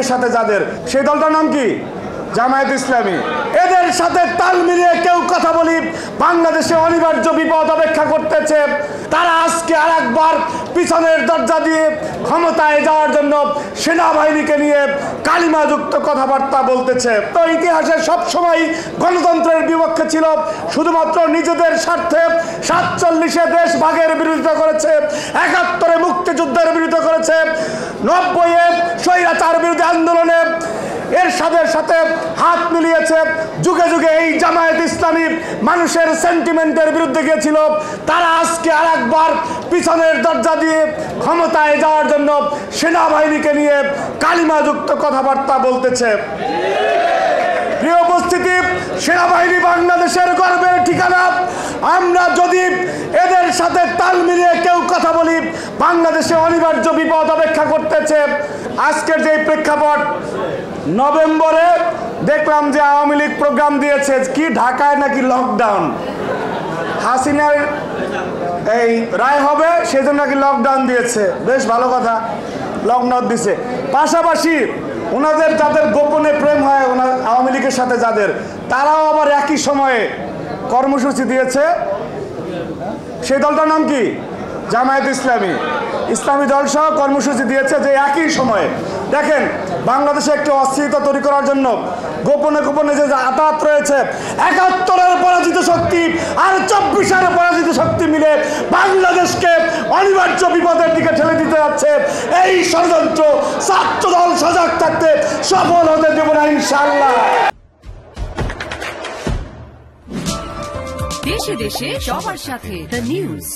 লীগের সাথে যাদের, সেই দলটার নাম কি? জামায়াত ইসলামী। এদের সাথে তাল মিলিয়ে কেউ কথা বলি বাংলাদেশে অনিবার্য বিপদ অপেক্ষা করতেছে। তারা আজকে আরেকবার পিছনের দরজা দিয়ে ক্ষমতায় যাওয়ার জন্য সেনাবাহিনীকে নিয়ে কালিমাযুক্ত কথাবার্তা বলতেছে। তো ইতিহাসে সবসময় গণতন্ত্রের বিপক্ষে ছিল, শুধুমাত্র নিজেদের স্বার্থে 47-এ দেশ ভাগের বিরোধিতা করেছে, 71-এ মুক্তিযুদ্ধের বিরোধিতা করেছে, 90-এ স্বৈরাচার বিরোধী আন্দোলনে এর সাথে হাত মিলিয়েছে। যুগে যুগে এই জামায়াত ইসলামী মানুষের সেন্টিমেন্টের বিরুদ্ধে গিয়েছিল। তারা আজকে আরেকবার পিছনের দরজা দিয়ে ক্ষমতায় যাওয়ার জন্য সেনাবাহিনীকে নিয়ে কালিমাযুক্ত কথাবার্তা বলতেছে। প্রিয় উপস্থিতি, সেনাবাহিনী বাংলাদেশের গর্বের ঠিকানা। আমরা যদি এদের সাথে তাল মিলিয়ে কেউ কথা বলি বাংলাদেশে অনিবার্য বিপদ অপেক্ষা করতেছে। আজকের যে প্রেক্ষাপট, নভেম্বরে দেখলাম যে আওয়ামী লীগ প্রোগ্রাম দিয়েছে কি ঢাকায় নাকি লকডাউন, হাসিনার এই রায় হবে সেজন্য নাকি লকডাউন দিয়েছে। বেশ ভালো কথা, লকডাউন দিছে। পাশাপাশি ওনাদের যাদের গোপনে প্রেম হয় আওয়ামী লীগের সাথে যাদের, তারাও আবার একই সময়ে কর্মসূচি দিয়েছে। সেই দলটার নাম কি? জামায়াত ইসলামী। ইসলামী দল সহ কর্মসূচি দিয়েছে যে একই সময়ে। দেখেন, বাংলাদেশে একটি অস্থিরতা তৈরি করার জন্য গোপনে গোপনে যে আতাত রয়েছে, 71-এর পরাজিত শক্তি আর 24-এর পরাজিত শক্তি মিলে বাংলাদেশকে অনিবার্য বিপদের দিকে ঠেলে দিতে যাচ্ছে। এই ষড়যন্ত্র ছাত্র দল সজাগ থাকতে সফল হতে দেব না ইনশাআল্লাহ। দেশে দেশে সবার সাথে দ্য নিউজ।